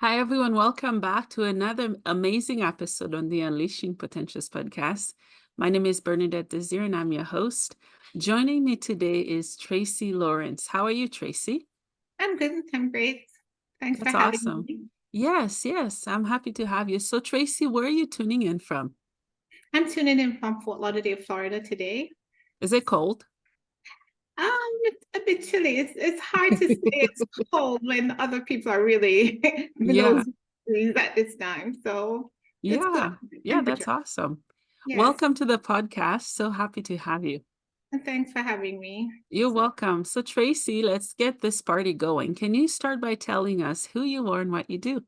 Hi, everyone. Welcome back to another amazing episode on the Unleashing Potentials podcast. My name is Bernadette Desir, and I'm your host. Joining me today is Tracey Lawrence. How are you, Tracey? I'm good. I'm great. Thanks for That's having awesome. me. Yes, I'm happy to have you. So, Tracey, where are you tuning in from? I'm tuning in from Fort Lauderdale, Florida today. Is it cold? It's a bit chilly. It's hard to say it's cold when other people are really below Yeah, 0 degrees at this time. So it's good yeah, yeah, that's temperature. awesome. Yes. Welcome to the podcast. So happy to have you. And thanks for having me. You're So, welcome. So, Tracy, let's get this party going. Can you start by telling us who you are and what you do?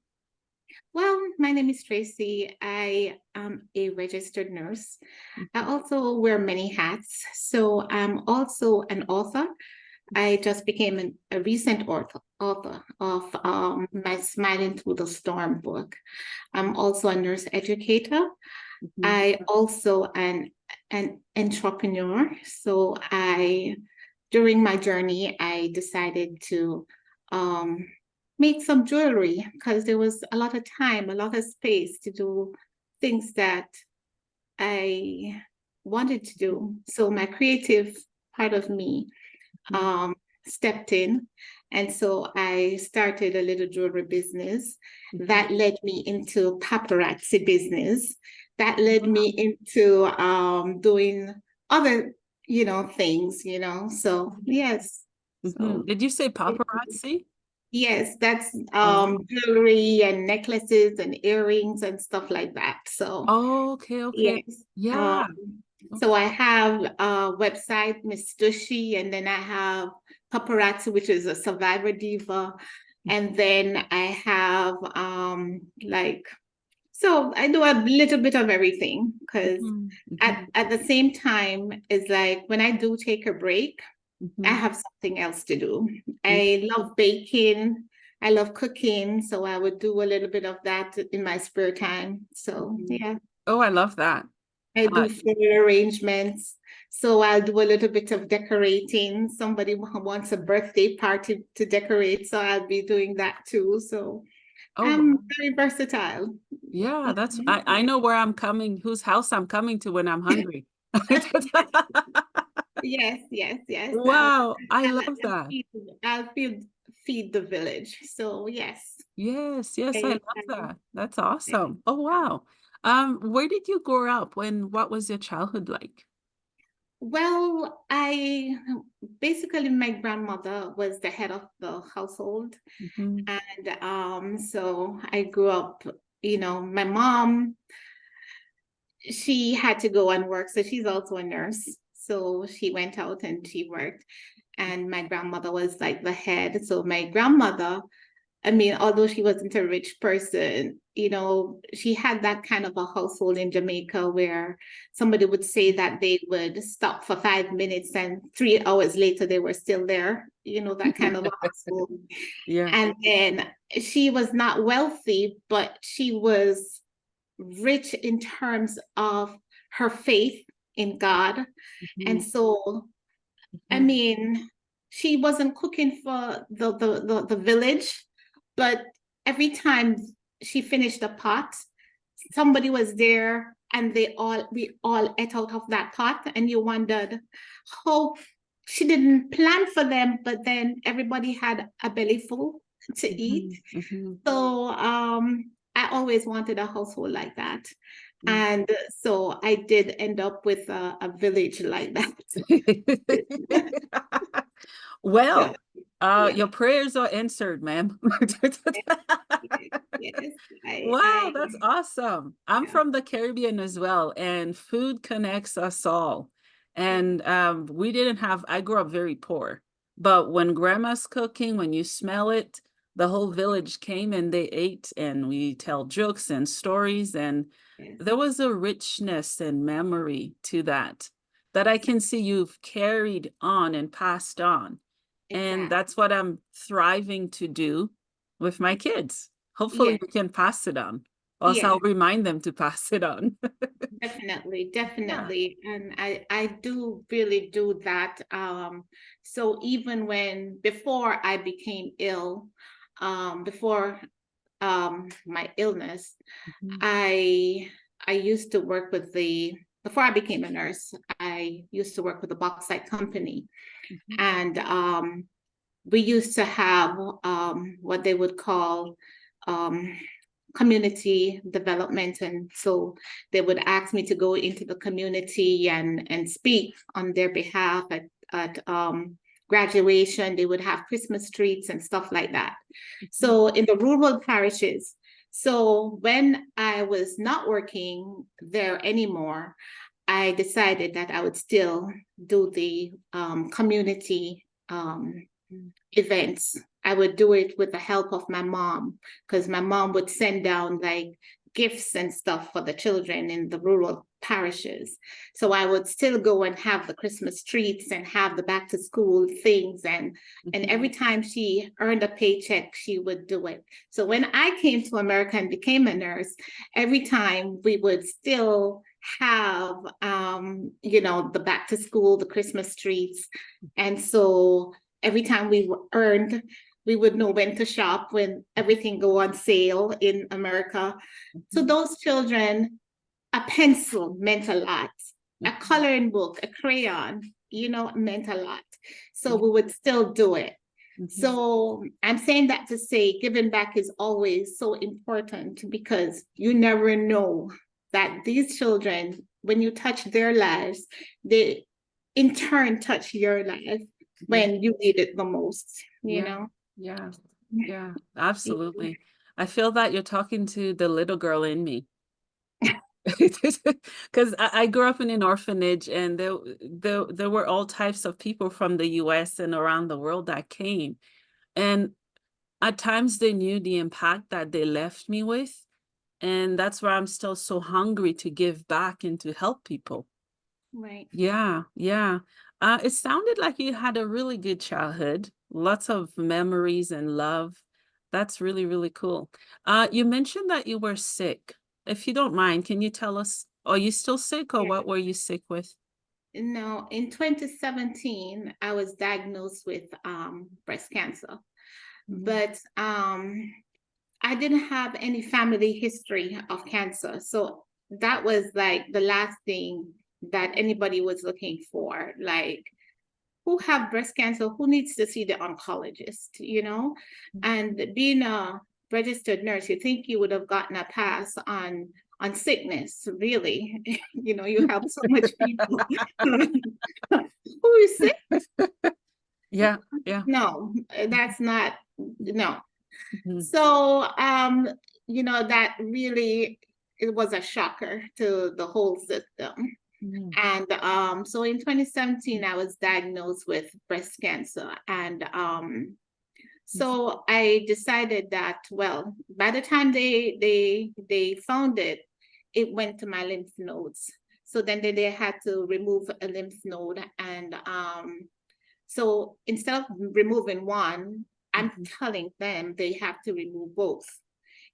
well, my name is Tracy. I am a registered nurse. I also wear many hats. So I'm also an author. I just became a recent author of my Smiling Through the Storm book. I'm also a nurse educator. Mhm, I also an entrepreneur. So during my journey, I decided to um, make some jewelry because there was a lot of time, a lot of space to do things that I wanted to do. So my creative part of me mhm, um, stepped in. And so I started a little jewelry business mhm. that led me into paparazzi business, that led me into doing other, things. So yes. Mhm. So Did you say paparazzi? yes, that's Oh, jewelry and necklaces and earrings and stuff like that. So oh, okay, okay. yes. Yeah. So Okay. I have a website, Miss Dushy, and then I have Paparazzi, which is a survivor diva. And then I have so I do a little bit of everything because Mhm, at, mhm, at the same time, it's like when I do take a break, I mhm. have something else to do. Yeah. I love baking. I love cooking. So I would do a little bit of that in my spare time. So Mhm. yeah. Oh, I love that. I Uh, do floral arrangements. So I'll do a little bit of decorating. Somebody wants a birthday party to decorate, so I'll be doing that too. So oh, I'm wow. very versatile. Yeah, that's Mhm. I know where I'm coming, whose house I'm coming to when I'm hungry. Yes, yes, yes. Wow, I I'll, love I'll that. feed, I'll feed the village. So yes. Yes, I I, love I, that. That's I, awesome. Oh, wow. Where did you grow up? What was your childhood like? well, I basically my grandmother was the head of the household. Mhm, And so I grew up, my mom, she had to go and work. So she's also a nurse. So she went out and she worked. And my grandmother was like the head. So my grandmother, I mean, although she wasn't a rich person, she had that kind of a household in Jamaica where somebody would say that they would stop for 5 minutes and 3 hours later they were still there, that kind of a household. yeah. And then she was not wealthy, but she was rich in terms of her faith in God. And Mhm, so, I mhm, mean, she wasn't cooking for the village, but every time she finished a pot, somebody was there and we all ate out of that pot. And you wondered how she didn't plan for them, but then everybody had a belly full to eat. mhm, mhm, So I always wanted a household like that. mhm. And so I did end up with a village like that. So Well, yeah, your prayers are answered, ma'am. yes, yes. Wow, that's awesome. I'm Yeah, from the Caribbean as well, and food connects us all. And I grew up very poor, but when grandma's cooking, when you smell it, the whole village came and they ate, and we tell jokes and stories, and yes, there was a richness and memory to that I can see you've carried on and passed on. And exactly. that's what I'm thriving to do with my kids. Hopefully, Yes, we can pass it on. Or else I'll yes, remind them to pass it on. definitely, Yeah. definitely. And I do really do that. So even before I became ill, before my illness, Mhm, I used to work with before I became a nurse, I used to work with a bauxite company. mhm, And we used to have what they would call um, community development. And so they would ask me to go into the community and speak on their behalf at graduation. They would have Christmas treats and stuff like that. mhm, So in the rural parishes. So when I was not working there anymore, I decided that I would still do the community mhm, events. I would do it with the help of my mom, because my mom would send down like gifts and stuff for the children in the rural parishes. So I would still go and have the Christmas treats and have the back to school things, and every mhm, time she earned a paycheck, she would do it. So when I came to America and became a nurse, every time we would still have the back to school, the Christmas treats. And so every time we earned, we would know when to shop when everything go on sale in America. So mhm, those children, a pencil meant a lot, a mhm. coloring book, a crayon, meant a lot. So Yeah, we would still do it. mhm. So I'm saying that to say giving back is always so important, because you never know that these children, when you touch their lives, they in turn touch your life Yeah, when you need it the most, yeah, yeah, yeah, Yeah. absolutely. I feel that you're talking to the little girl in me. Because I grew up in an orphanage, and there were all types of people from the US and around the world that came. And at times they knew the impact that they left me with. And that's why I'm still so hungry to give back and to help people. Right. Yeah, yeah. It sounded like you had a really good childhood, lots of memories and love. That's really, really cool. You mentioned that you were sick. If you don't mind, can you tell us, are you still sick or Yeah. what were you sick with? No, in 2017, I was diagnosed with breast cancer, Mhm. but I didn't have any family history of cancer. So that was like the last thing that anybody was looking for. Like, who have breast cancer, who needs to see the oncologist? And being a registered nurse, you think you would have gotten a pass on sickness, really. You help so much people. Who is sick? Yeah, yeah. No, that's not, no. Mhm, So, that really, it was a shocker to the whole system. mhm, And so in 2017, I was diagnosed with breast cancer. And mhm, so I decided that, well, by the time they found it, it went to my lymph nodes. So then they had to remove a lymph node. And so instead of removing one, I'm mhm, telling them they have to remove both.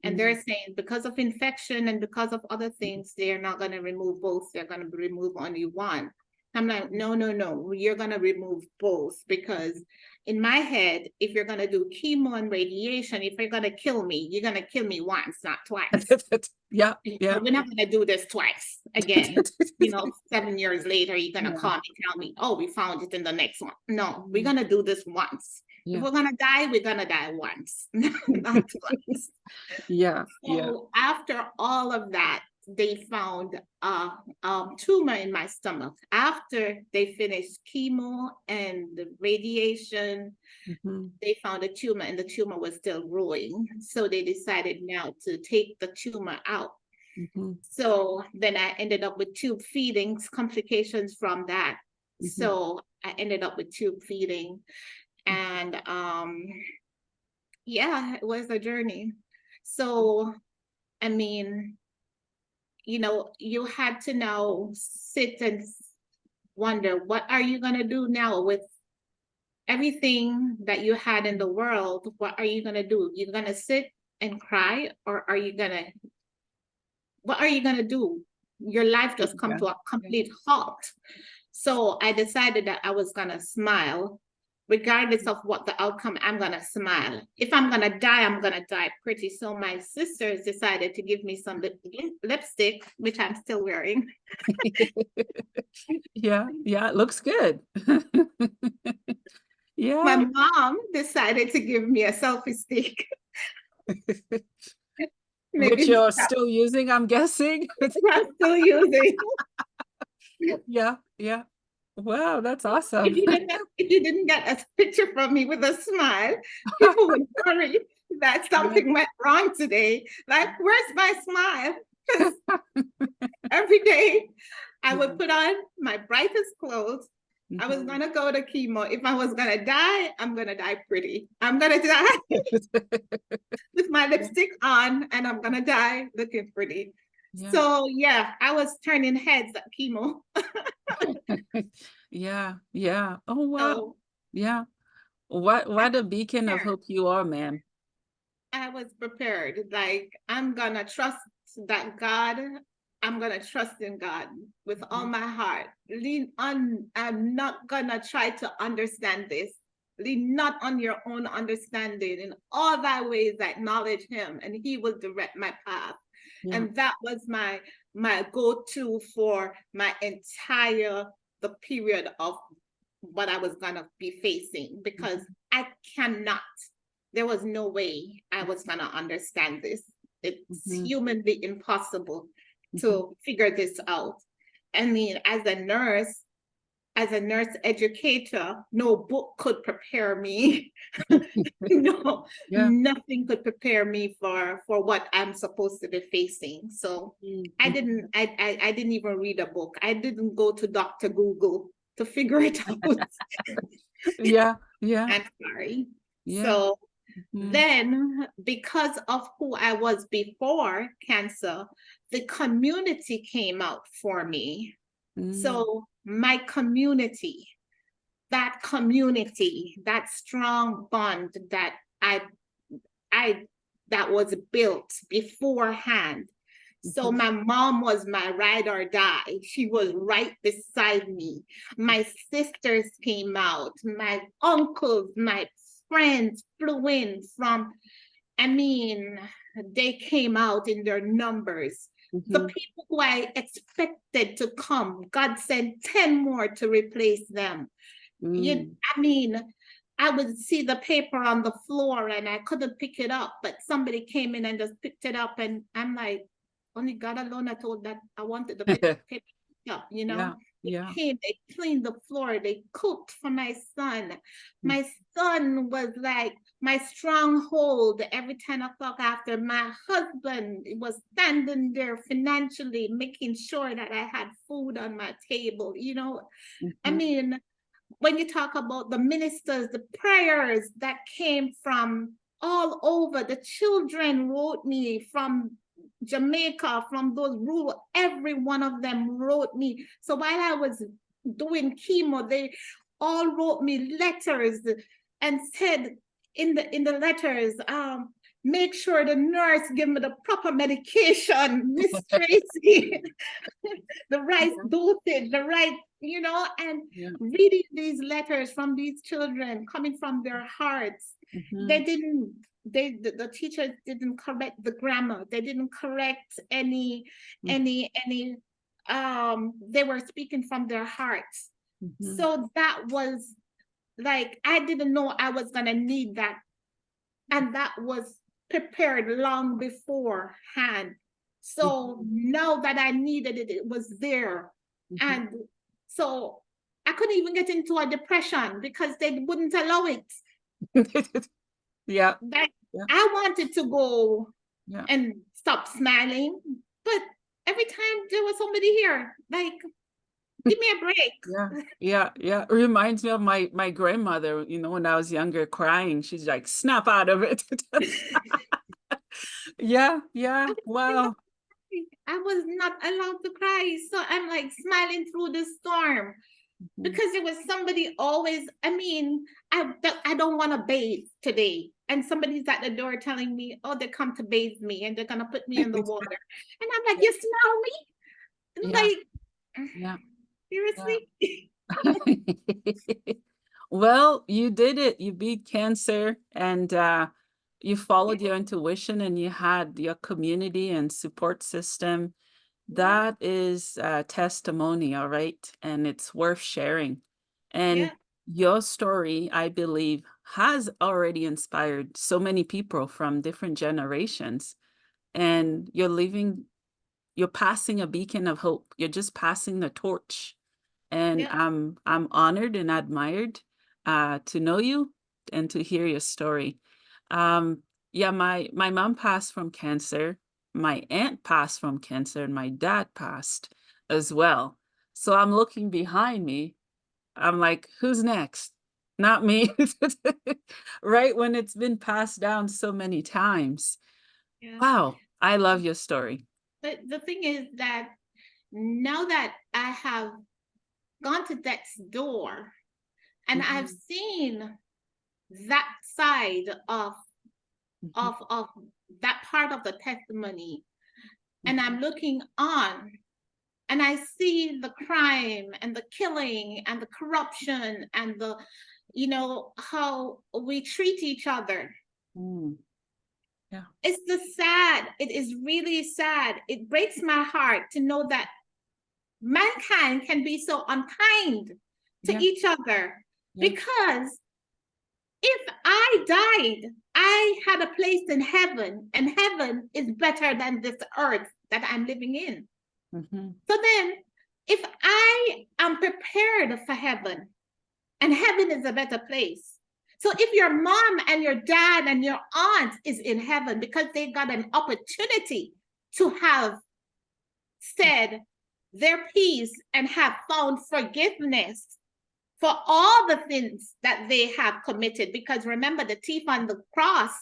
And mhm, they're saying because of infection and because of other things, they're not going to remove both. They're going to remove only one. I'm like, mhm. no, no, no. You're going to remove both, because in my head, if you're going to do chemo and radiation, if you're going to kill me, you're going to kill me once, not twice. Yeah, yeah. We're not going to do this twice again. 7 years later, you're going to Yeah. call me, tell me, oh, we found it in the next one. No, we're Mhm. going to do this once. If Yeah. we're going to die, we're going to die once, not twice. Yeah, yeah. So after all of that, they found a tumor in my stomach. After they finished chemo and the radiation, Mhm, they found a tumor, and the tumor was still growing. So they decided now to take the tumor out. mhm, So then I ended up with tube feedings, complications from that. mhm, So I ended up with tube feeding. mhm. And yeah, it was a journey. So I mean, you had to now sit and wonder, what are you going to do now with everything that you had in the world? What are you going to do? You're going to sit and cry, or what are you going to do? Your life just come Yeah, to a yeah. complete halt. So I decided that I was going to smile regardless of what the outcome, I'm gonna smile. If I'm gonna die, I'm gonna die pretty. So my sisters decided to give me some lipstick, which I'm still wearing. Yeah, yeah, it looks good. My Yeah. mom decided to give me a selfie stick. Which Maybe you're that still using, I'm guessing. I'm still using. Yeah, yeah. Wow, that's If awesome. you didn't get, if you didn't get a picture from me with a smile, people would worry that Yeah. something went wrong today. Like, where's my smile? Because every day I Yeah. would put on my brightest clothes. I was Mhm. gonna go to chemo. If I was gonna die, I'm gonna die pretty. I'm gonna die with my Yeah, lipstick on, and I'm gonna die looking pretty. yeah. So yeah, I was turning heads at chemo. Yeah, yeah. Oh, wow. So Yeah. I What a beacon of prepared. hope you are, man. I was prepared. Like, I'm gonna trust that God, I'm gonna trust in God with all Mhm, my heart. Lean on, I'm not gonna try to understand this. Lean not on your own understanding. In all thy ways, acknowledge him, and he will direct my path. yeah. And that was my go-to for my entire the period of what I was gonna be facing, because Mhm, I cannot, there was no way I was gonna understand this. It's mhm, humanly impossible mhm. to figure this out. I mean, as a nurse educator, no book could prepare me. No, Yeah. nothing could prepare me for what I'm supposed to be facing. So Mhm, I mhm. didn't I didn't even read a book. I didn't go to Dr. Google to figure it out. Yeah, yeah, I'm sorry. yeah. So Mhm, then, because of who I was before cancer, the community came out for me. mm, So my community, that strong bond that I that was built beforehand. So mhm, my mom was my ride or die. She was right beside me. My sisters came out. My uncles, my friends flew in from, I mean, they came out in their numbers. The mhm, people who I expected to come, God sent 10 more to replace them. mm. I mean, I would see the paper on the floor and I couldn't pick it up, but somebody came in and just picked it up, and I'm like, only God alone I told that I wanted the paper picked up, you know. Yeah, They yeah. came, they cleaned the floor, they cooked for my son. Mm, My son was like my stronghold every 10 o'clock after. My husband was standing there financially, making sure that I had food on my table, you know. I mhm, mean, when you talk about the ministers, the prayers that came from all over, the children wrote me from Jamaica, from those rural, every one of them wrote me. So while I was doing chemo, they all wrote me letters and said in the letters, make sure the nurse give me the proper medication, Miss Tracy, the right yeah, dosage, the right, you know, and yeah. reading these letters from these children coming from their hearts, Mhm, they didn't, the teachers didn't correct the grammar, they didn't correct mm, any they were speaking from their hearts. mhm, So that was like, I didn't know I was gonna need that, and that was prepared long beforehand. So mhm, now that I needed it, it was there. mhm. And so I couldn't even get into a depression because they wouldn't allow it. Yeah, That yeah, I wanted to go yeah. and stop smiling, but every time there was somebody here, like, give me a Yeah, break. yeah, yeah. It reminds me of my grandmother, when I was younger, crying. She's like, snap out of it. Yeah, yeah. Wow. I was not allowed to cry. So I'm like smiling through the storm, Mhm. because there was somebody always, I mean, I don't want to bathe today. And somebody's at the door telling me, oh, they come to bathe me and they're going to put me in the water. And I'm like, Yeah, you smell me? yeah, And I'm like, yeah, yeah. seriously? Well, you did it. You beat cancer and you Yeah, followed your intuition and you had your community and support system. yeah, That is a testimony, all right? And it's worth sharing. And yeah, your story, I believe, has already inspired so many people from different generations. And you're passing a beacon of hope. You're just passing the torch. And yeah, I'm honored and admired to know you and to hear your story. Um, yeah, my mom passed from cancer. My aunt passed from cancer, and my dad passed as well. So I'm looking behind me. I'm like, who's next? Not me. Right when it's been passed down so many times. yeah. Wow, I love your story. But the thing is that now that I have gone to death's door and I've Mhm, seen that side mhm, of that part of the testimony, and mhm, I'm looking on and I see the crime and the killing and the corruption and the, how we treat each other. mm, yeah, It's the sad. It is really sad. It breaks my heart to know that mankind can be so unkind to yeah, each other, yeah. because if I died, I had a place in heaven, and heaven is better than this earth that I'm living in. Mhm, So then, if I am prepared for heaven, and heaven is a better place. So if your mom and your dad and your aunt is in heaven because they got an opportunity to have said their piece and have found forgiveness for all the sins that they have committed. Because remember the thief on the cross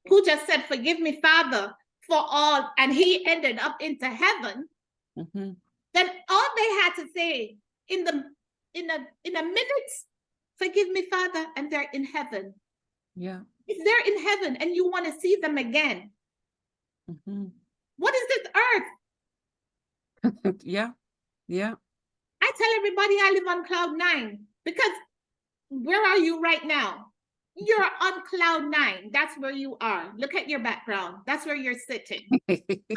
who just said, "Forgive me, Father, for all," and he ended up into heaven. mhm, Then all they had to say in the in a minute, "Forgive me, Father," and they're in heaven. yeah, If they're in heaven and you want to see them again, mhm. what is this earth? Yeah, yeah. I tell everybody I live on cloud nine, because where are you right now? You're on cloud nine. That's where you are. Look at your background. That's where you're sitting,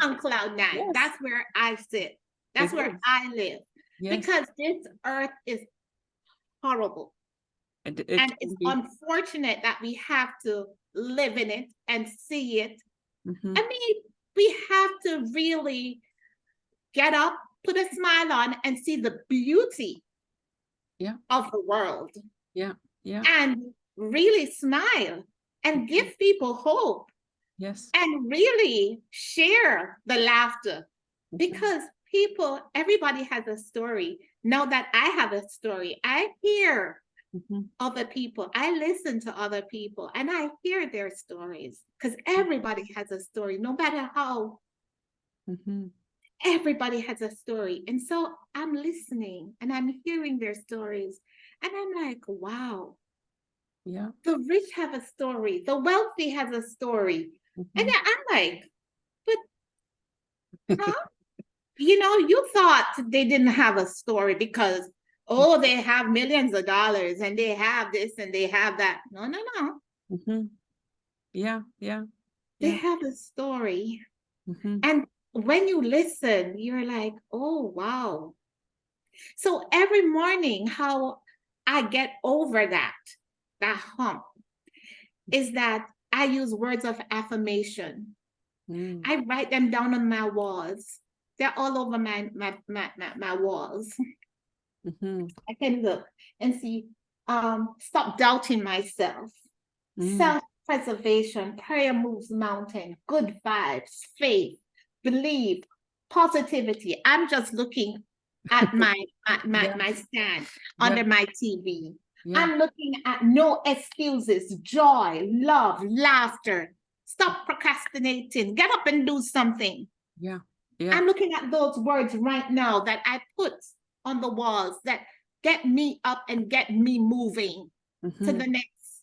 on cloud nine. Yes, That's where I sit. it That's where is. I live. Yes, Because this earth is horrible. it And can it's be. unfortunate that we have to live in it and see it. Mhm. I mean, we have to really get up, put a smile on, and see the beauty Yeah, of the world, yeah, yeah. and really smile and Mhm. give people hope, Yes. and really share the laughter, Mhm, because everybody has a story. Now that I have a story, I hear mhm, other people, I listen to other people, and I hear their stories, because mm, everybody has a story, no matter how. mhm. Everybody has a story. And so I'm listening and I'm hearing their stories. And I'm like, wow, Yeah. the rich have a story, the wealthy has a story. And Mhm. then I'm like, but huh? You thought they didn't have a story because, oh, they have millions of dollars and they have this and they have that. No, no, no. Mhm. Yeah, yeah, They yeah. have a story. Mhm, And when you listen, you're like, oh, wow. So every morning, how I get over that hump, is that I use words of affirmation. mm, I write them down on my walls. They're all over my walls. mhm, I can look and see, stop doubting myself. mm. Self-preservation, prayer moves mountain, good vibes, faith, believe, positivity. I'm just looking at Yeah, my stand yeah, under my TV. yeah, I'm looking at no excuses, joy, love, laughter. Stop procrastinating. Get up and do something. yeah, yeah. I'm looking at those words right now that I put on the walls that get me up and get me moving to Mhm. the next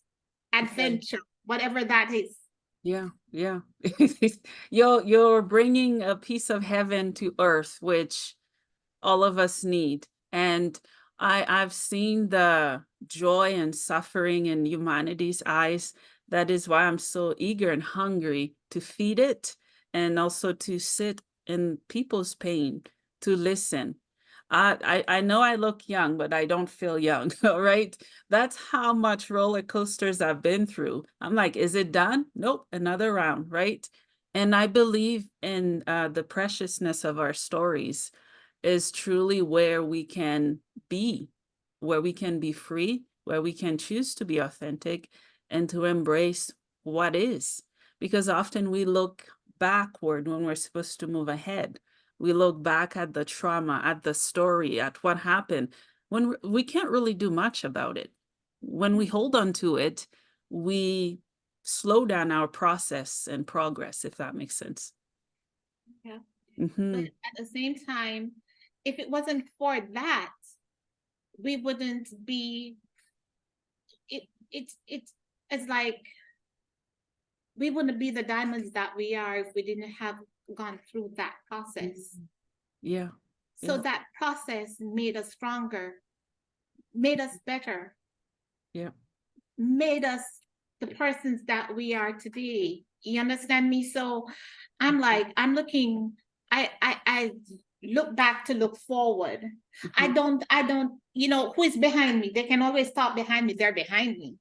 Yeah, adventure, whatever that is. yeah, yeah. You're bringing a piece of heaven to earth, which all of us need. And I've seen joy and suffering in humanity's eyes. That is why I'm so eager and hungry to feed it and also to sit in people's pain, to listen. I know I look young, but I don't feel young, all right? That's how much roller coasters I've been through. I'm like, is it done? Nope, another round, right? And I believe in the preciousness of our stories is truly where we can be, where we can be free, where we can choose to be authentic and to embrace what is. Because often we look backward when we're supposed to move ahead. We look back at the trauma, at the story, at what happened, when we can't really do much about it. When we hold on to it, we slow down our process and progress, if that makes sense. Yeah. But Hmm. at the same time, if it wasn't for that, we wouldn't be it it's like we wouldn't be the diamonds that we are if we didn't have gone through that process. Yeah, So yeah, that process made us stronger, made us better, yeah. made us the persons that we are today. You understand me? So I'm like, I'm looking, I look back to look forward. Mhm. I don't, who is behind me? They can always stop behind me. They're behind me,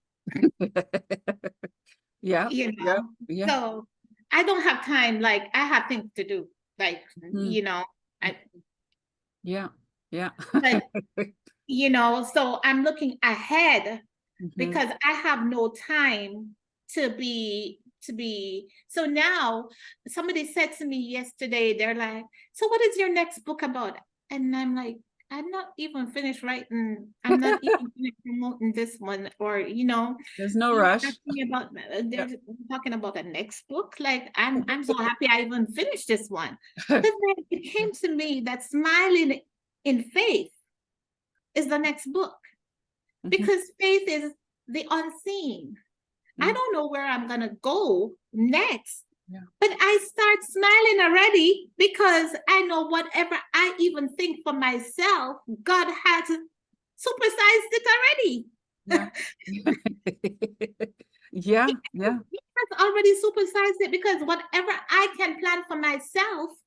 Yeah, you yeah, know. yeah. So I don't have time. Like I have things to do. Like, Mhm. I Yeah, yeah. but so I'm looking ahead Mhm. because I have no time to be so now somebody said to me yesterday, they're like, so what is your next book about? And I'm like, I'm not even finished promoting this one, or There's no you rush. asked me about Yeah. they're talking about the next book. Like I'm so happy I even finished this one. Because then it came to me that smiling in faith is the next book, Mhm. because faith is the unseen. I Mm. don't know where I'm going to go next, Yeah. but I start smiling already because I know whatever I even think for myself, God has supersized it already. Yeah. Yeah, yeah. He has already supersized it, because whatever I can plan for myself,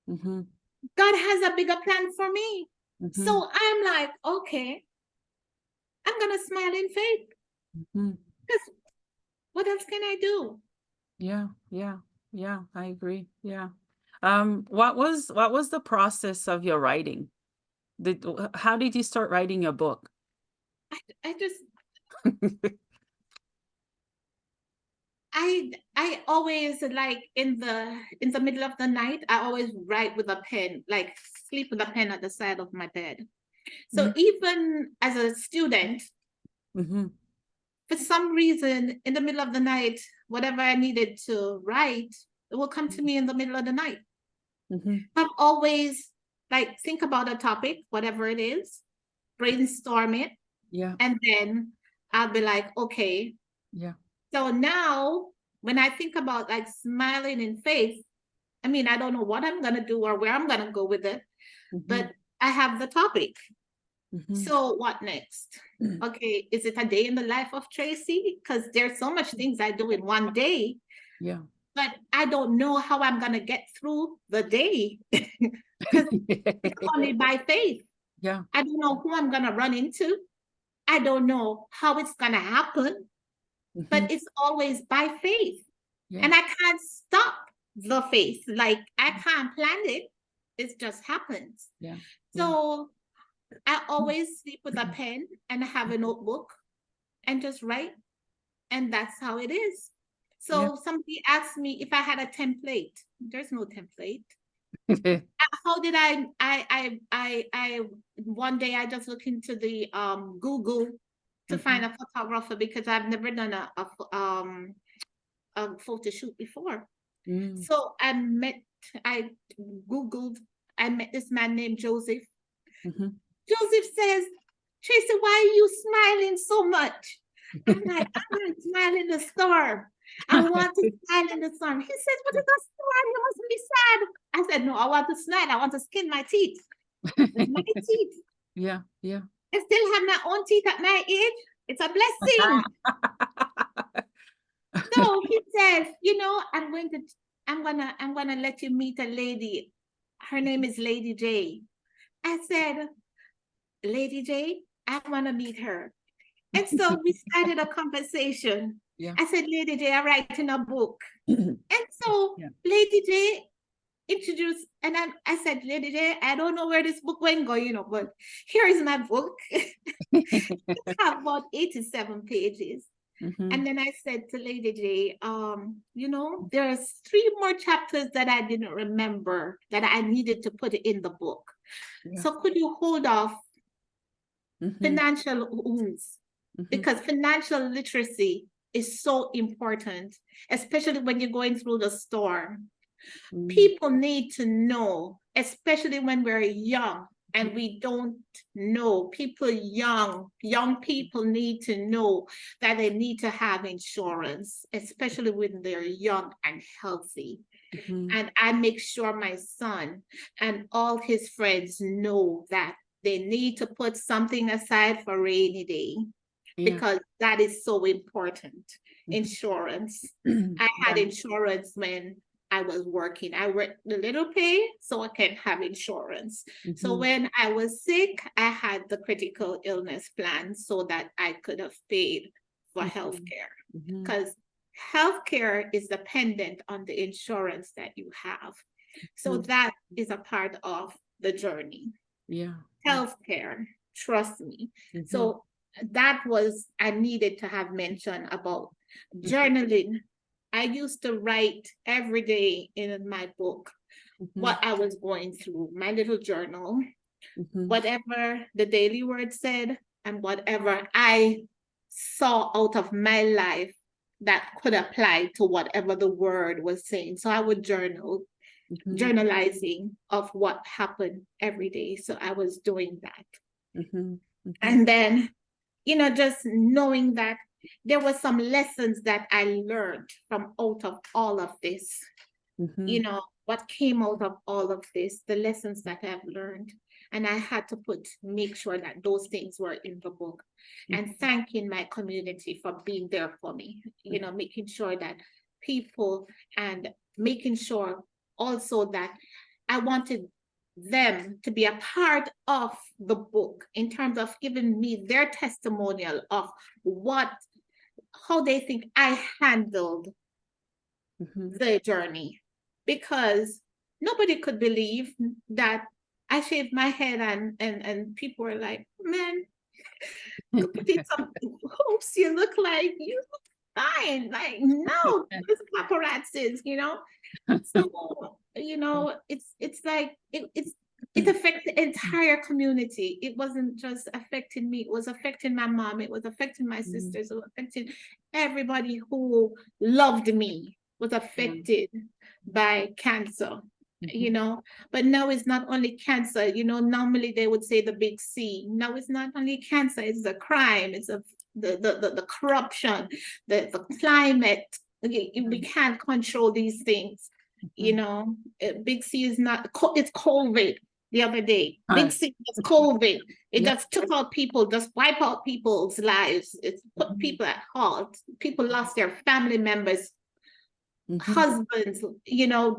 Mhm. God has a bigger plan for me. Mhm. So I'm like, okay, I'm going to smile in faith, Mhm. because what else can I do? Yeah, yeah, yeah, I agree. Yeah. What was the process of your writing? How did you start writing your book? I just I always, like, in the middle of the night, I always write with a pen, like sleep with a pen at the side of my bed. So Mhm. even as a student, Mhm. for some reason, in the middle of the night, whatever I needed to write, it will come to me in the middle of the night. Mhm. I'm always like, think about a topic, whatever it is, brainstorm it, Yeah, and then I'll be like, okay. yeah. So now when I think about like smiling in faith, I mean, I don't know what I'm gonna do or where I'm gonna go with it, Mhm. but I have the topic. Mhm. So what next? Okay, is it a day in the life of Tracey? Because there's so much things I do in one day, Yeah. but I don't know how I'm gonna get through the day because it's only by faith. Yeah. I don't know who I'm gonna run into. I don't know how it's gonna happen, Mhm. but it's always by faith. Yeah. And I can't stop the faith. Like I can't plan it. It just happens. Yeah. Yeah. So I always sleep with a pen and have a notebook and just write. And that's how it is. Yeah. So somebody asked me if I had a template. There's no template. How did one day I just looked into the Google to find Mhm. a photographer, because I've never done a photo shoot before. Mm. So I Googled, I met this man named Joseph. Mhm. Joseph says, Tracy, why are you smiling so much? I'm like, I want to smile in the storm. I want to smile in the storm. He says, what is a storm? You must be sad. I said, no, I want to smile. I want to skin my teeth. My teeth. Yeah, yeah. I still have my own teeth at my age. It's a blessing. So he says, I'm gonna let you meet a lady. Her name is Lady J. I said, Lady J, I wanna meet her. And so we started a conversation. Yeah. I said, Lady J, I'm writing a book. And so Yeah. Lady J introduced, and I said, Lady J, I don't know where this book went go, but here is my book. It have about 87 pages. And then I said to Lady J, there's 3 more chapters that I didn't remember that I needed to put in the book. Yeah. So could you hold off financial wounds? Because financial literacy is so important, especially when you're going through the storm. People need to know, especially when we're young and we don't know. Young people need to know that they need to have insurance, especially when they're young and healthy. And I make sure my son and all his friends know that they need to put something aside for rainy day, because that is so important. Insurance. I had insurance when I was working. I worked a little pay so I can have insurance. So when I was sick, I had the critical illness plan so that I could have paid for healthcare, because healthcare is dependent on the insurance that you have. So that is a part of the journey. Yeah. Healthcare, trust me. So that was, I needed to have mentioned about journaling. I used to write every day in my book what I was going through, my little journal, whatever the daily word said, and whatever I saw out of my life that could apply to whatever the word was saying. So I would journalizing of what happened every day. So I was doing that. And then, just knowing that there were some lessons that I learned from out of all of this, what came out of all of this, the lessons that I've learned. And I had to make sure that those things were in the book, and thanking my community for being there for me, making sure that people, and making sure also that I wanted them to be a part of the book in terms of giving me their testimonial of how they think I handled the journey, because nobody could believe that I shaved my head, and people were like, man, you put in some hoops, you look like you look fine. Like, no, it's paparazzis, So, it's like it affects the entire community. It wasn't just affecting me, it was affecting my mom, it was affecting my sisters, it was affecting everybody who loved me, was affected by cancer. But now it's not only cancer. Normally they would say the big C. Now it's not only cancer, it's the crime, it's the corruption, the climate. We can't control these things. Big C is not, it's COVID the other day. Big C is COVID. It just took out people, just wipe out people's lives. It's put people at halt. People lost their family members, husbands,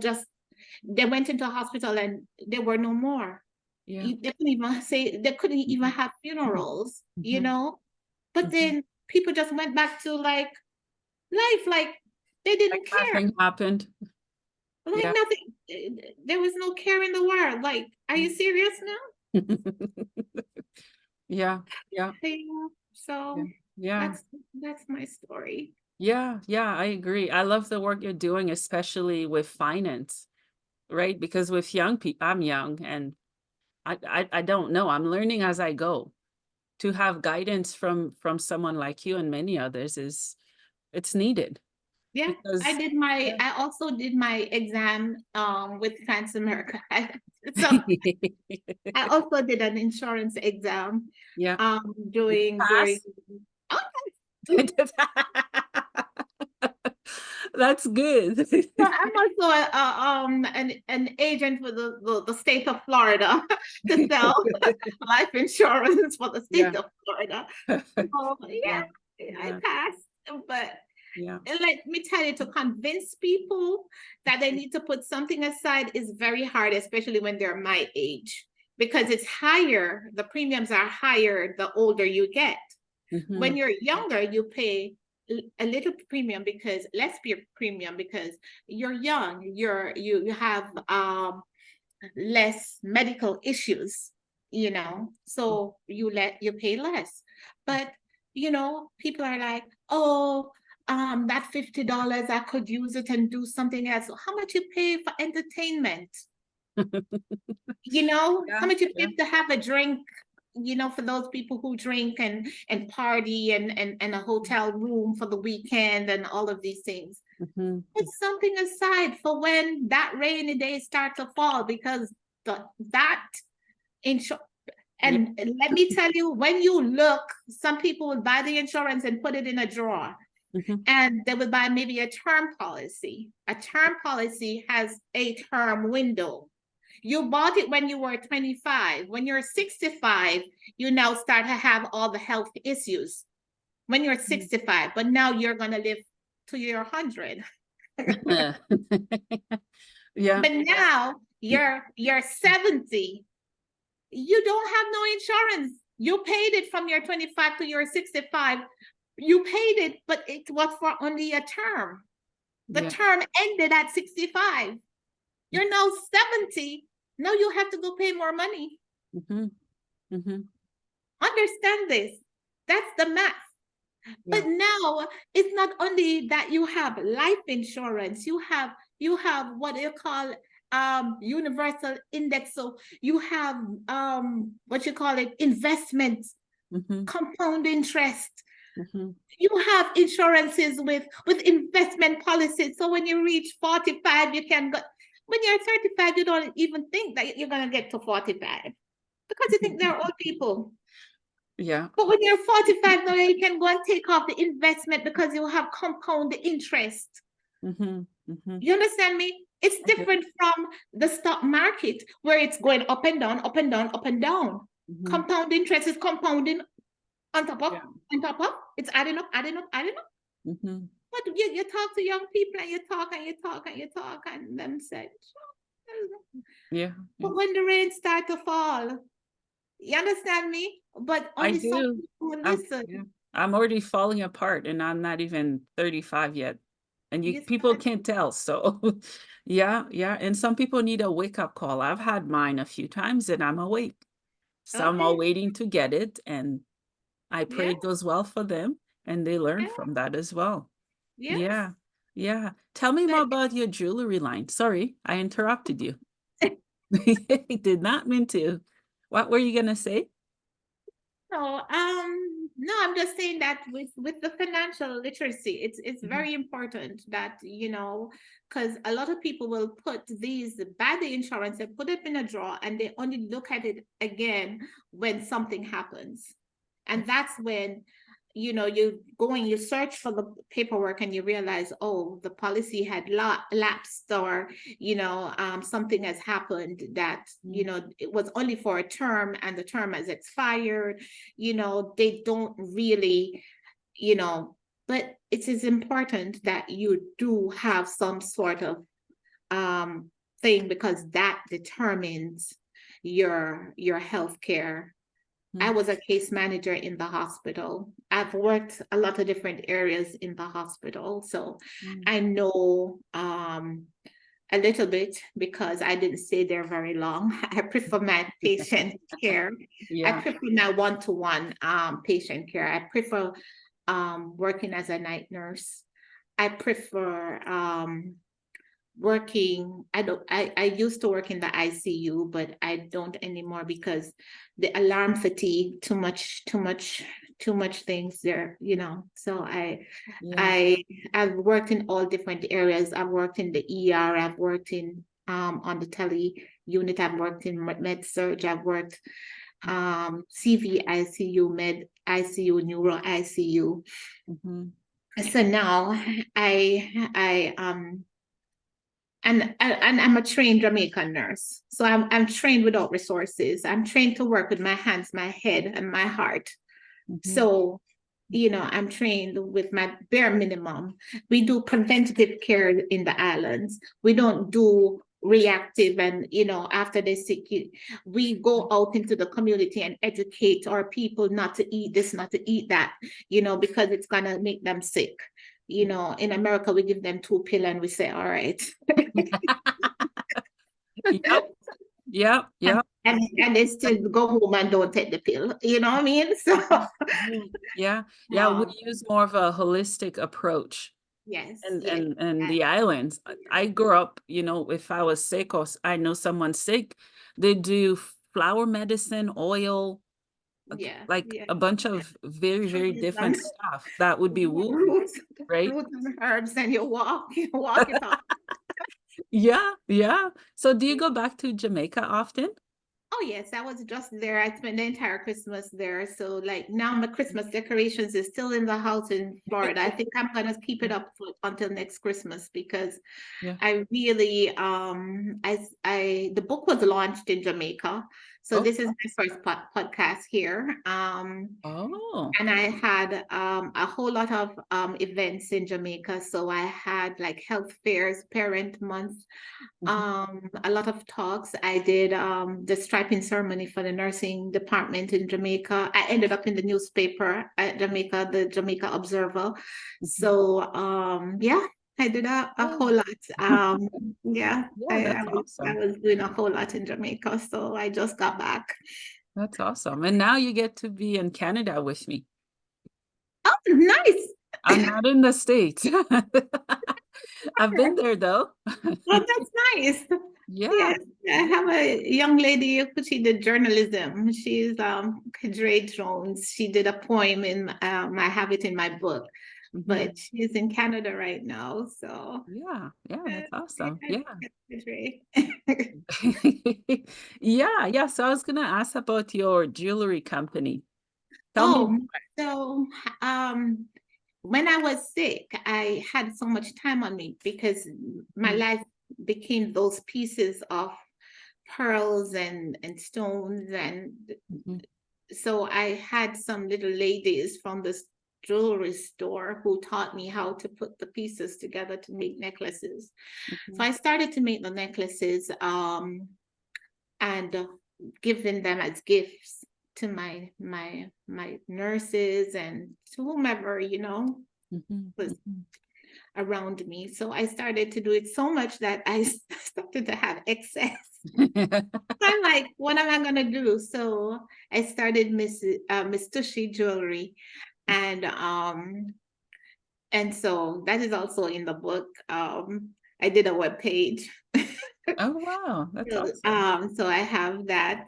just they went into hospital and there were no more. They couldn't even have funerals, but then people just went back to like life, like they didn't care. Nothing happened. Like nothing. There was no care in the world. Like, are you serious now? Yeah. So that's my story. Yeah, I agree. I love the work you're doing, especially with finance, right? Because with young people, I'm young and I don't know. I'm learning as I go. To have guidance from someone like you and many others it's needed. Yeah, Because I also did my exam with Transamerica. So I also did an insurance exam. Doing very pass? That's good. So I'm also an agent for the state of Florida to sell life insurance for the state Yeah. of Florida. So yeah, Yeah. I Yeah. passed. But Yeah. let me tell you, to convince people that they need to put something aside is very hard, especially when they're my age, because it's higher. The premiums are higher the older you get. When Mhm. you're younger, you pay a little premium, because less premium, because you're young, you have less medical issues, so you pay less. But people are like, oh, that $50, I could use it and do something else. How much you pay for entertainment? How Yeah. much you Yeah. pay to have a drink, for those people who drink and party and a hotel room for the weekend and all of these things. Mhm. Put something aside for when that rainy day starts to fall, because that insurance. Yeah. And let me tell you, when you look, some people will buy the insurance and put it in a drawer, Mhm. and they would buy maybe a term policy. A term policy has a term window. You bought it when you were 25. When you're 65, you now start to have all the health issues when you're 65, but now you're going to live to your 100. Yeah. But now you're 70. You don't have no insurance. You paid it from your 25 to your 65. You paid it, but it was for only a term. The Yeah. term ended at 65. You're now 70. Now you have to go pay more money. Mhm. Mhm. Understand this. That's the math. Yeah. But now it's not only that you have life insurance, you have what you call universal index. So you have what you call it, investments, Mhm. compound interest. Mhm. You have insurances with investment policies. So when you reach 45, you can go. When you're 35, you don't even think that you're gonna get to 45, because you think they're old people. Yeah. But when you're 45 now, you can go and take off the investment because you have compound interest. Mhm. Mhm. You understand me? It's I do. different from the stock market, where it's going up and down, up and down, up and down. Mhm. Compound interest is compounding on top of, Yeah. on top of. It's adding up, adding up, adding up. Mhm. But you talk to young people, and you talk and you talk and you talk, and them say, Yeah. Yeah. but when the rain start to fall, you understand me? But I only some do. people will Yeah. listen. I'm already falling apart and I'm not even 35 yet. And you You people start, can't tell. So yeah, yeah. And some people need a wake-up call. I've had mine a few times and I'm awake. Some are okay, waiting to get it, and I pray yeah, it goes well for them and they learn yeah, from that as well. yes. Yeah. Yeah. Tell me more But about your jewelry line. Sorry, I interrupted you. Did not mean to. What were you gonna say? no, no, I'm just saying that with the financial literacy, it's Mhm. very important that, because a lot of people will buy the insurance and put it in a drawer, and they only look at it again when something happens. And that's when, you search for the paperwork, and you realize, oh, the policy had lapsed, or, something has happened that, Mm. it was only for a term and the term has expired. They don't really, you know, but it is important that you do have some sort of um, thing, because that determines your health care. I Mm. was a case manager in the hospital. I've worked a lot of different areas in the hospital, so Mm. I know a little bit, because I didn't stay there very long. I prefer my patient care. I Yeah. prefer my one-to-one patient care. I prefer working as a night nurse. I prefer working. I used to work in the ICU, but I don't anymore, because the alarm fatigue, too much things there. So Yeah. I I've worked in all different areas. I've worked in the ER, I've worked in on the tele unit, I've worked in med surg, I've worked CV ICU, med ICU, neuro ICU. Mhm. So now and I'm a trained Jamaican nurse. So I'm trained without resources. I'm trained to work with my hands, my head, and my heart. Mhm. So, I'm trained with my bare minimum. We do preventative care in the islands. We don't do reactive and, after they're sick, we go out into the community and educate our people not to eat this, not to eat that, because it's going to make them sick. In America, we give them 2 pills and we say, all right. Yep, yep, and, yep. and they still go home and don't take the pill. You know what I mean? So, Mhm. Yeah, yeah, we um, use more of a holistic approach. yes, And yes. and the islands. I grew up, if I was sick or I know someone sick, they do flower medicine, oil, Yeah, like yeah. a bunch of very, very Trees and different stuff that would be woo, roots, right? roots and herbs, and you walk it off. Yeah, yeah. So do you go back to Jamaica often? Oh yes, I was just there. I spent the entire Christmas there. So like now my Christmas decorations is still in the house in Florida. I think I'm gonna keep it up until next Christmas because Yeah. I really the book was launched in Jamaica. So Oh, this is my first podcast here. oh. And I had a whole lot of events in Jamaica. So I had like health fairs, parent month, Mhm, a lot of talks. I did the striping ceremony for the nursing department in Jamaica. I ended up in the newspaper at Jamaica, the Jamaica Observer. mhm. So yeah, I did a Oh, whole lot. Yeah, yeah, I that's was I awesome. was doing a whole lot in Jamaica. So I just got back. That's awesome. And now you get to be in Canada with me. Oh, nice. I'm not in the States. I've been there though. Oh, that's nice. Yeah. Yes, I Yeah. have a young lady who she did journalism. She's Kadre Jones. She did a poem in I have it in my book, Mhm. but she's in Canada right now. So Yeah. Yeah, that's awesome. yeah, Yeah. Kadre. Yeah, yeah. So I was gonna ask about your jewelry company. Tell me. Oh, so um when I was sick, I had so much time on me because my Mhm, life became those pieces of pearls and stones, and mhm, so I had some little ladies from this jewelry store who taught me how to put the pieces together to make necklaces. So mhm, I started to make the necklaces and giving them as gifts to my nurses and to whomever mhm, was mhm. around me. So I started to do it so much that I started to have excess. I'm like, what am I gonna do? So I started Miss Tushy Jewelry, and so that is also in the book. I did a web page. Oh, wow. That's So, awesome. so I have that.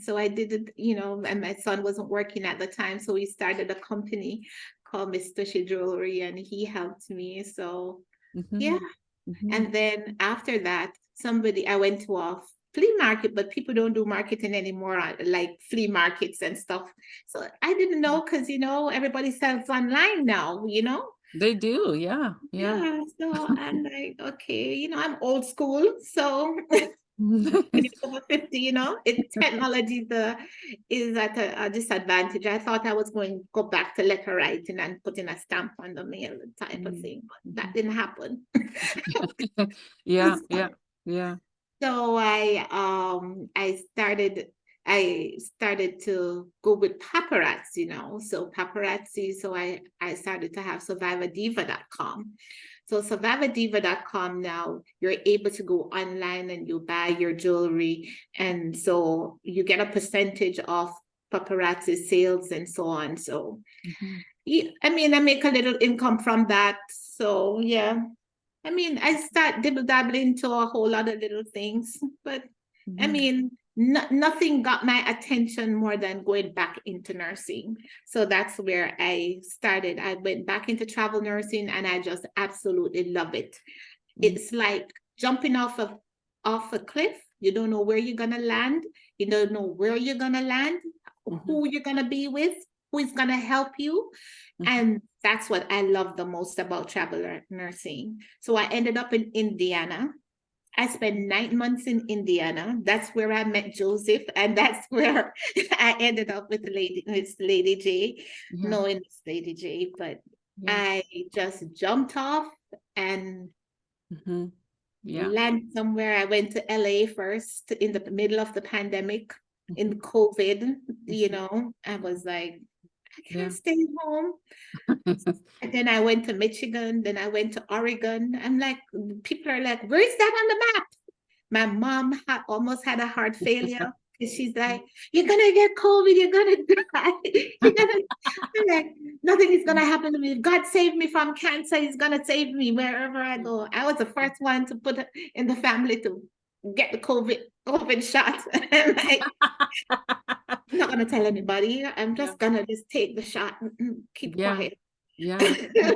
So I did it, and my son wasn't working at the time, so we started a company called Miss Tushy Jewelry, and he helped me. So yeah. Mhm, mhm. And then after that, I went to a flea market, but people don't do marketing anymore, like flea markets and stuff. So I didn't know because, everybody sells online now. They do. Yeah. Yeah. Yeah, so I'm like, okay, I'm old school. So when you're over 50, technology is at a disadvantage. I thought I was going to go back to letter writing and putting a stamp on the mail type of Mm, thing, but that mhm. didn't happen. Yeah. Yeah. Yeah. So I started to go with paparazzi. So paparazzi, so I started to have survivordiva.com. So survivordiva.com, now you're able to go online and you buy your jewelry, and so you get a percentage of paparazzi sales and so on. So Mhm, yeah, I mean, I make a little income from that. So yeah, I mean, I start dibble dabbling into a whole lot of little things, but I mhm, mean, nothing got my attention more than going back into nursing. So that's where I started. I went back into travel nursing, and I just absolutely love it. mhm, It's like jumping off a cliff. You don't know where you're gonna land. You don't know where you're gonna land, mhm, who you're gonna be with, who is gonna help you, mhm, and That's what I love the most about travel nursing. So I ended up in Indiana. I spent 9 months in Indiana. That's where I met Joseph, and that's where I ended up with Lady J, Yeah. knowing it's Lady J. But Yeah. I just jumped off and Mm-hmm. Yeah. landed somewhere. I went to LA first in the middle of the pandemic Mhm. in COVID. Mhm. I was like, I Yeah. can't stay home. And then I went to Michigan, then I went to Oregon. I'm like, people are like, where is that on the map? My mom almost had a heart failure. And she's like, you're gonna get COVID, you're gonna die. You're gonna, I'm like, nothing is gonna happen to me. God save me from cancer, He's gonna save me wherever I go. I was the first one to put in the family to get the COVID shot. I'm like, I'm not gonna tell anybody. I'm Yeah. just gonna just take the shot and keep Yeah. quiet. Yeah. Yeah.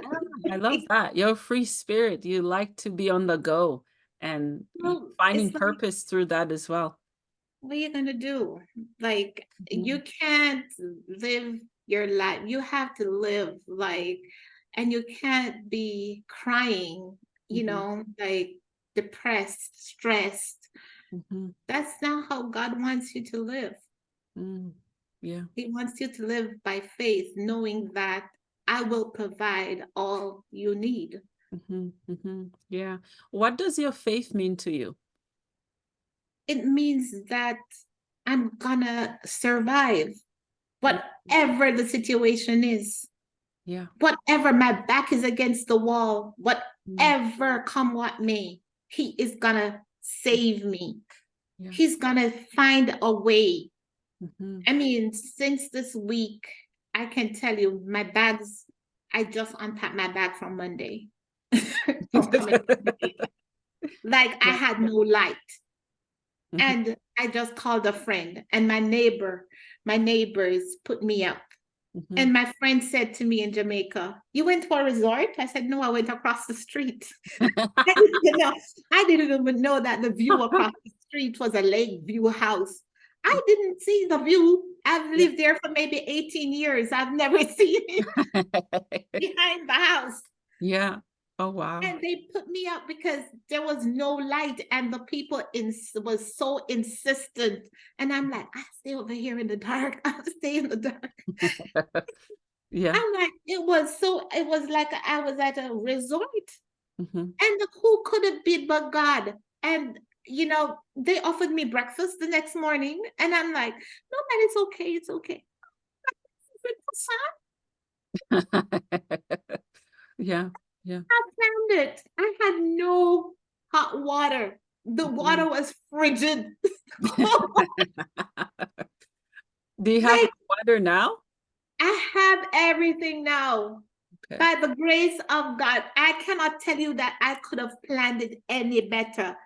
I love that. You're a free spirit. You like to be on the go and Well, finding it's like, purpose through that as well. what are you gonna do? Like, you Mhm. can't live your life. You have to live like, and you can't be crying, Mhm. like depressed, stressed. Mhm. That's not how God wants you to live. Mm. Yeah. He wants you to live by faith, knowing that I will provide all you need. Mhm. Mhm. Yeah. What does your faith mean to you? It means that I'm gonna survive Mm. whatever the situation is. Yeah. Whatever, my back is against the wall, Mm. whatever come what may, He is gonna save me. Yeah. He's gonna find a way. Mhm. I mean, since this week, I can tell you my bags, I just unpacked my bag from Monday. From coming from Jamaica. Like, I Yeah. had no light. Mhm. And I just called a friend, and my neighbors put me up. Mhm. And my friend said to me in Jamaica, "You went to a resort?" I said, "No, I went across the street." I didn't even know, I didn't even know that the view across the street was a lake view house. I didn't see the view. I've Yeah. lived there for maybe 18 years. I've never seen it behind the house. Yeah. Oh, wow. And they put me up because there was no light, and the people was so insistent. And I'm like, I stay over here in the dark. I'll stay in the dark. Yeah. I'm like, it was like I was at a resort. Mhm. And who could it be but God? And they offered me breakfast the next morning, and I'm like, no, man, it's okay, it's okay. Yeah. Yeah. I found it. I had no hot water. The water Mhm. was frigid. Do you have Like, hot water now? I have everything now. Okay. By the grace of God, I cannot tell you that I could have planned it any better.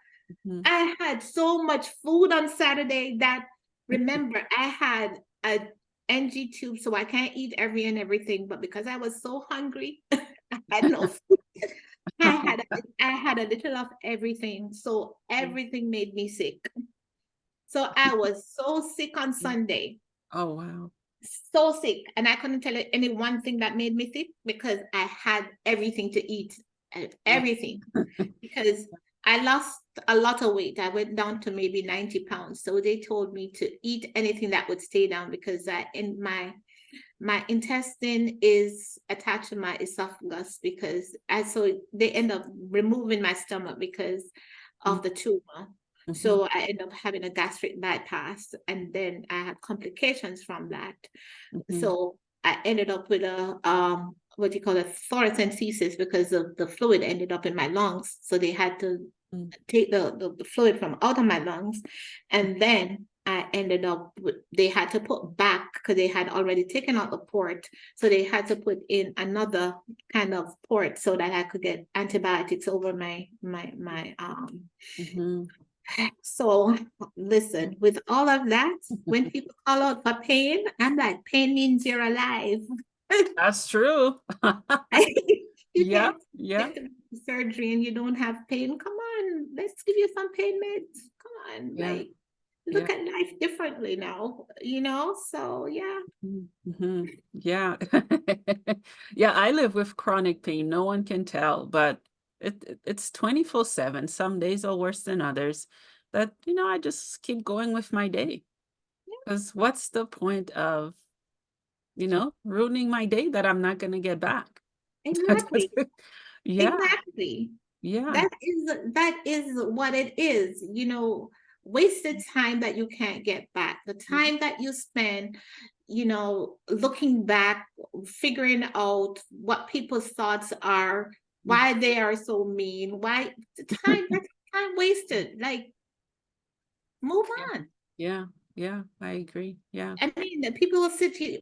Mhm. I had so much food on Saturday that, remember, I had a NG tube, so I can't eat everything. But because I was so hungry, I had no food. I had a little of everything, so everything made me sick. So I was so sick on Sunday, Oh, wow. so sick, and I couldn't tell you any one thing that made me sick because I had everything to eat, Yeah. everything. Because I lost a lot of weight. I went down to maybe 90 pounds. So they told me to eat anything that would stay down because in my intestine is attached to my esophagus, because so they end up removing my stomach because of the tumor. Mhm. So I end up having a gastric bypass, and then I had complications from that. Mhm. So I ended up with a what you call a thoracentesis because of the fluid ended up in my lungs. So they had to Mhm. take the fluid from out of my lungs. And then I ended up they had to put back because they had already taken out the port. So they had to put in another kind of port so that I could get antibiotics over my. Mhm. So listen, with all of that, when people call out for pain, I'm like, pain means you're alive. That's true. You Yeah. can't Yeah. get to surgery and you don't have pain. Come on, let's give you some pain meds. Come on, Yeah. like, Yeah. look at life differently now, so yeah. Mm-hmm. Yeah. Yeah, I live with chronic pain. No one can tell, but it's 24/7. Some days are worse than others. But I just keep going with my day. Because what's the point of, ruining my day that I'm not gonna get back? Exactly. Yeah, Exactly. yeah. That is what it is, wasted time that you can't get back. The Mhm, time that you spend, looking back, figuring out what people's thoughts are, mhm. why they are so mean, why the time that's time wasted. Like, move Yeah, on. yeah, yeah, I agree. Yeah. I mean, the people will sit here,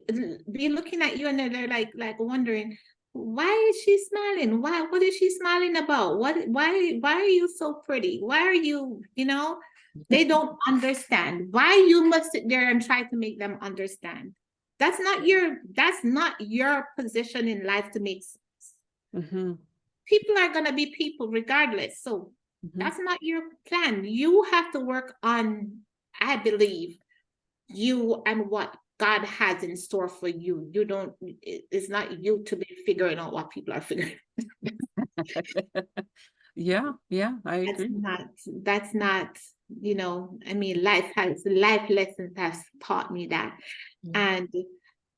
be looking at you, and they're like wondering, why is she smiling? What is she smiling about? Why are you so pretty? Why are you? They don't understand why you must sit there and try to make them understand. That's not your position in life to make sense. Mm-hmm, People are gonna be people regardless. So mm-hmm. that's not your plan. You have to work on, I believe, you and what God has in store for you. You don't, it's not you to be figuring out what people are figuring. Yeah, yeah, I That's agree. not, that's not, I mean, life lessons has taught me that. Yeah, And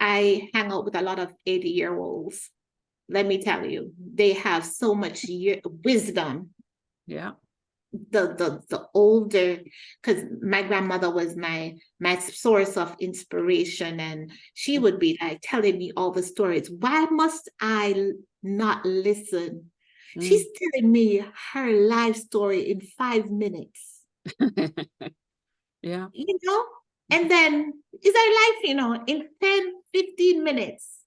I hang out with a lot of 80-year-olds. Let me tell you, they have so much wisdom. yeah. The older, because my grandmother was my source of inspiration, and she would be like telling me all the stories. Why must I not listen? She's Mm. telling me her life story in 5 minutes, Yeah. you know and then is her life, in 10-15 minutes,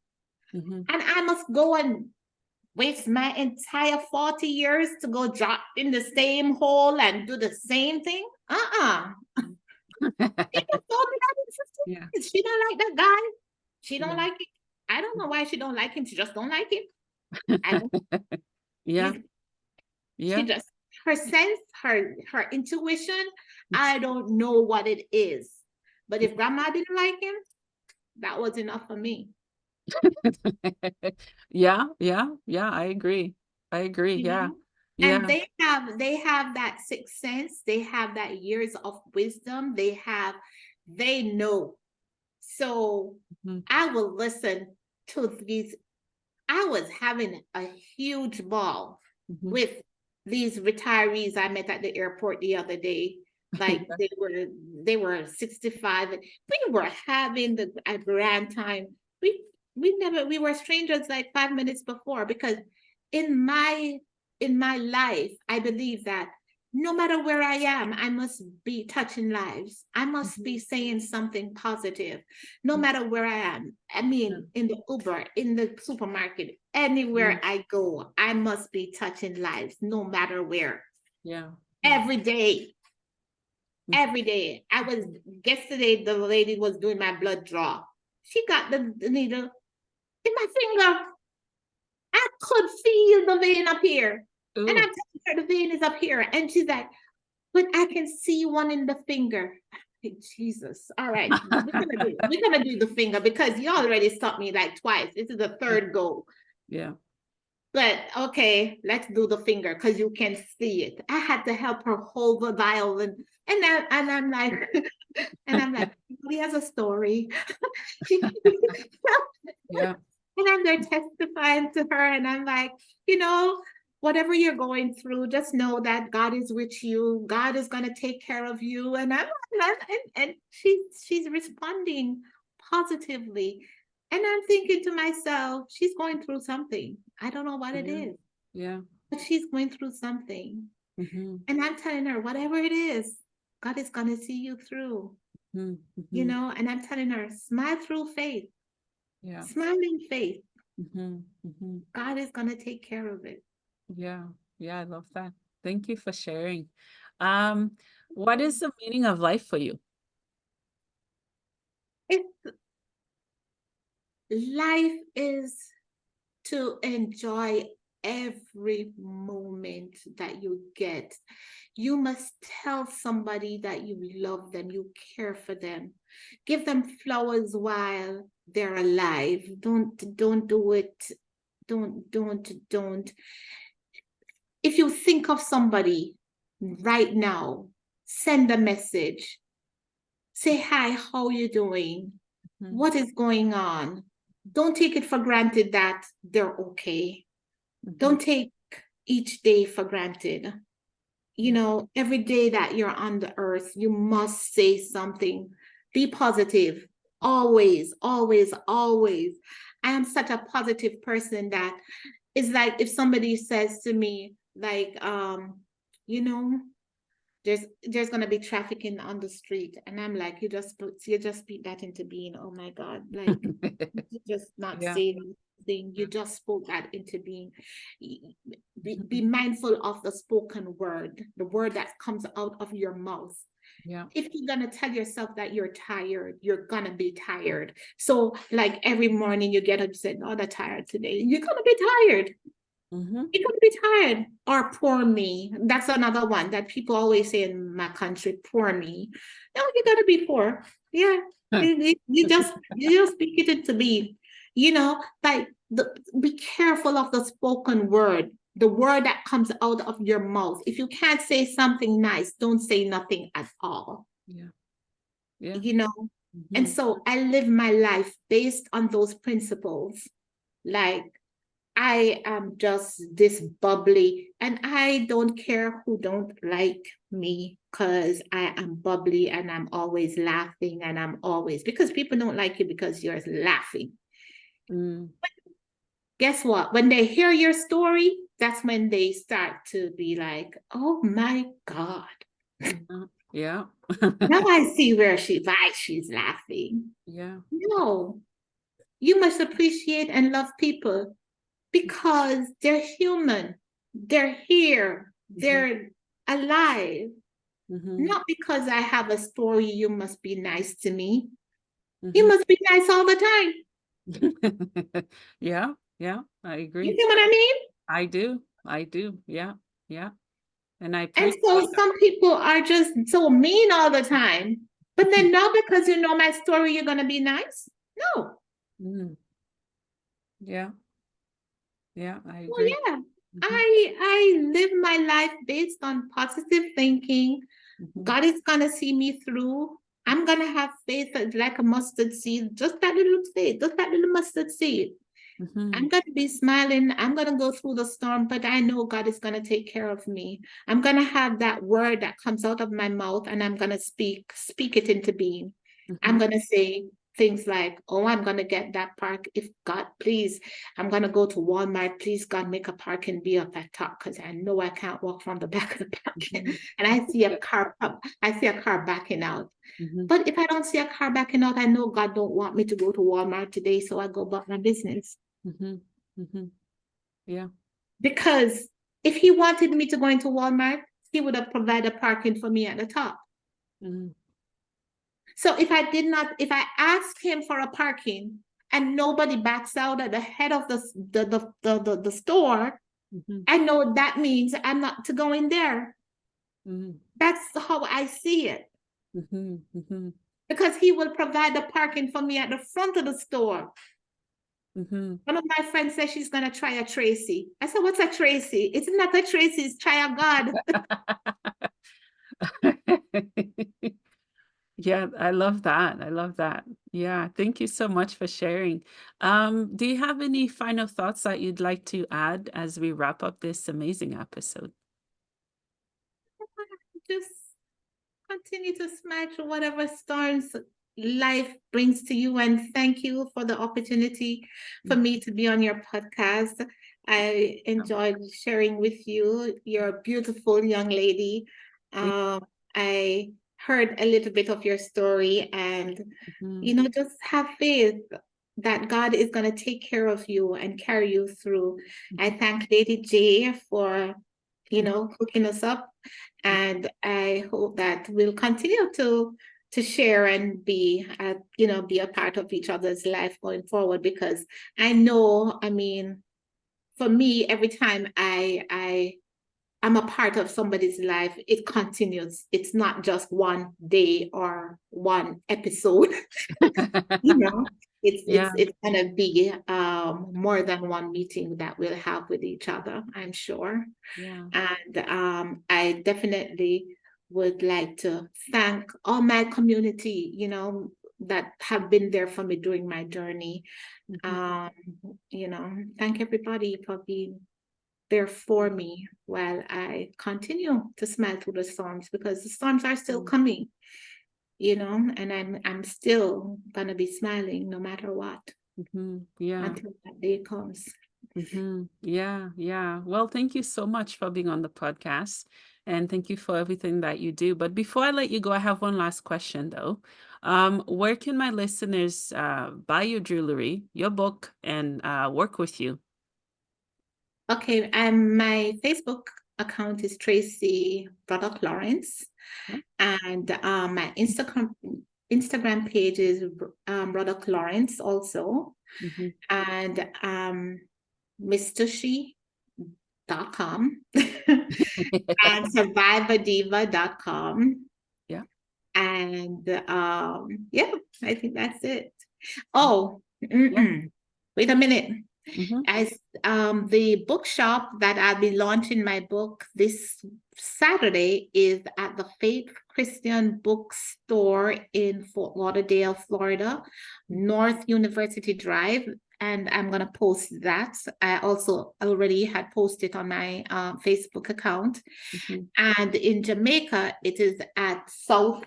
Mm-hmm. and I must go and waste my entire 40 years to go drop in the same hole and do the same thing. She just told me that in 15 Yeah. minutes. She don't like that guy. She don't Yeah. like it. I don't know why she don't like him. She just don't like him. I don't. Yeah. He's, she Yeah. just, her sense, her intuition. I don't know what it is. But if grandma didn't like him, that was enough for me. Yeah, yeah, yeah, I agree. I agree. You Yeah. know? And Yeah. they have that sixth sense. They have that years of wisdom. They know. So Mhm, I will listen to these. I was having a huge ball mhm. with these retirees I met at the airport the other day. Like, Yeah. they were 65. We were having a grand time. We were strangers like 5 minutes before, because in my in my life, I believe that no matter where I am, I must be touching lives. I must be Mhm, saying something positive no mhm. matter where I am. I Yeah. mean, in the Uber, in the supermarket, anywhere Mm. I go, I must be touching lives no matter where. Yeah. Yeah. Every day, Mm. every day. Yesterday, the lady was doing my blood draw. She got the needle in my finger. I could feel the vein up here. And I'm Ooh. telling her the vein is up here. And she's like, but I can see one in the finger. Hey, Jesus. All right. We're gonna do the finger, because you already stopped me like twice. This is the Yeah. third go. Yeah. But okay, let's do the finger because you can see it. I had to help her hold the vial, and I'm like, and I'm like, he has a story. Yeah. And I'm there testifying to her, and I'm like, you know, whatever you're going through, just know that God is with you. God is gonna take care of you. And she's responding positively. And I'm thinking to myself, she's going through something. I don't know what it Yeah. is, Yeah. but she's going through something. Mhm, And I'm telling her, whatever it is, God is gonna see you through, mhm, mhm. and I'm telling her, smile through faith, Yeah. smile in faith. Mhm, mhm. God is gonna take care of it. Yeah. Yeah, I love that. Thank you for sharing. Um, what is the meaning of life for you? If life is to enjoy every moment that you get. You must tell somebody that you love them, you care for them. Give them flowers while they're alive. Don't do it. Don't. If you think of somebody right now, send a message. Say hi, how you doing? Mhm. What is going on? Don't take it for granted that they're okay. Mhm. Don't take each day for granted. You Yeah. know, every day that you're on the earth, you must say something. Be positive. Always, always, always. I am such a positive person that it's like if somebody says to me, like, you know, there's gonna be trafficking on the street, and I'm like, you just speak that into being. Oh my God, like you just not Yeah. say anything. You just spoke that into being. Be Mhm. mindful of the spoken word, the word that comes out of your mouth. Yeah. If you're gonna tell yourself that you're tired, you're gonna be tired. So like every morning you get up and say, "Oh, I'm tired today." You're gonna be tired. Mhm. You're gonna be tired. Or poor me. That's another one that people always say in my country, poor me. No, you gotta be poor. Yeah. You just speak it into being. You know, like be careful of the spoken word, the word that comes out of your mouth. If you can't say something nice, don't say nothing at all. Yeah. Yeah. You know, and Mhm. so I live my life based on those principles. Like I am just this bubbly, and I don't care who don't like me because I am bubbly and I'm always laughing and I'm always because people don't like you because you're laughing. Mm. Guess what? When they hear your story, that's when they start to be like, "Oh my God. Yeah. Yeah. Now I see why she's laughing." Yeah. No, you must appreciate and love people because they're human, they're here, Mhm. they're alive. Mhm. Not because I have a story, you must be nice to me. You Mhm. must be nice all the time. Yeah. Yeah. I You agree. see what I mean? I do. I do. Yeah. Yeah. And I And appreciate so that. some people are just so mean all the time. But then now because you know my story, you're gonna be nice? No. Mm. Yeah. Yeah. I Well, agree. yeah. Mhm. I live my life based on positive thinking. Mhm. God is gonna see me through. I'm gonna have faith like a mustard seed, just that little faith, just that little mustard seed. I'm Mhm. gonna be smiling. I'm gonna go through the storm, but I know God is gonna take care of me. I'm gonna have that word that comes out of my mouth, and I'm gonna speak it into being. I'm Mhm. gonna say things like, "Oh, I'm gonna get that park. If God, please, I'm gonna go to Walmart. Please, God, make a parking be up at top because I know I can't walk from the back of the parking." Mhm. And I see a car backing out. Mhm. But if I don't see a car backing out, I know God don't want me to go to Walmart today, so I go about my business. Mhm. Mhm. Yeah. Because if he wanted me to go into Walmart, he would have provided parking for me at the top. Mhm. So if I ask him for a parking and nobody backs out at the head of the store, Mhm. I know that means I'm not to go in there. Mhm. That's how I see it. Mhm. Mhm. Because he will provide the parking for me at the front of the store. Mhm. One of my friends says she's gonna try a Tracy. I said, "What's a Tracy?" "It's not a Tracy, it's try a God." Yeah, I love that. I love that. Yeah, thank you so much for sharing. Do you have any final thoughts that you'd like to add as we wrap up this amazing episode? Just continue to smile through whatever storms life brings to you. And thank you for the opportunity for Mhm. me to be on your podcast. I enjoyed sharing with you. You're a beautiful young lady. Thank I heard a little bit of your story, and mhm. just have faith that God is going to take care of you and carry you through. I Mhm. thank Lady J for, Mhm. hooking us up, and I hope that we'll continue to share and be a part of each other's life going forward, because I know, I mean, for me, every time I'm a part of somebody's life, it continues. It's not just one day or one episode. You know, Yeah, it's gonna be more than one meeting that we'll have with each other, I'm sure. yeah. And I definitely would like to thank all my community, that have been there for me during my journey. Mhm. Um, thank everybody for being there for me while I continue to smile through the storms, because the storms are still Mm. coming, and I'm still gonna be smiling no matter what Yeah. until that day comes. Yeah, yeah. Well, thank you so much for being on the podcast, and thank you for everything that you do. But before I let you go, I have one last question though. Where can my listeners buy your jewelry, your book, and work with you? Okay, my Facebook account is Tracey Product Lawrence, Yeah. and my Instagram page is Product Lawrence also, Mm-hmm. and MrShe.com and survivordiva.com. Yeah. And yeah, I think that's it. Mm. Oh, Yeah. wait a minute. Mm-hmm. As the bookshop that I'll be launching my book this Saturday is at the Faith Christian Bookstore in Fort Lauderdale, Florida, North University Drive. And I'm going to post that. I also already had posted on my Facebook account. Mm-hmm. And in Jamaica, it is at South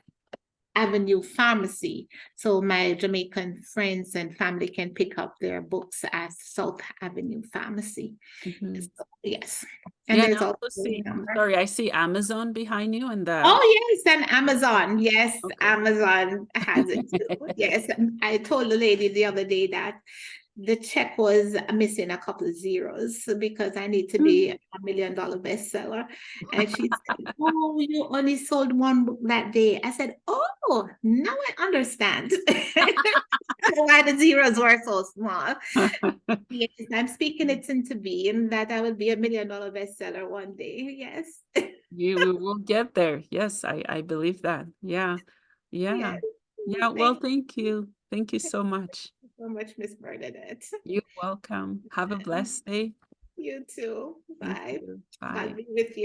Avenue Pharmacy. So my Jamaican friends and family can pick up their books at South Avenue Pharmacy. Mm-hmm. So, yes. And Yeah, and there's I also also a see, number. sorry, I see Amazon behind you and the, Oh, yes, and Amazon. Yes, okay. Amazon has it too. Yes, I told the lady the other day that the check was missing a couple of zeros because I need to be $1 million bestseller. And she said, "Oh, you only sold one book that day." I said, "Oh, now I understand why the zeros were so small." Yes, I'm speaking it into being that I will be $1 million bestseller one day. Yes. You will get there. Yes, I believe that. Yeah. Yeah. Yes. Yeah. Well, Thank thank you. Thank you so much. you so much, Miss Bernadette. You're welcome. Have a blessed day. You too. Thank Bye. you. God Bye. be with you.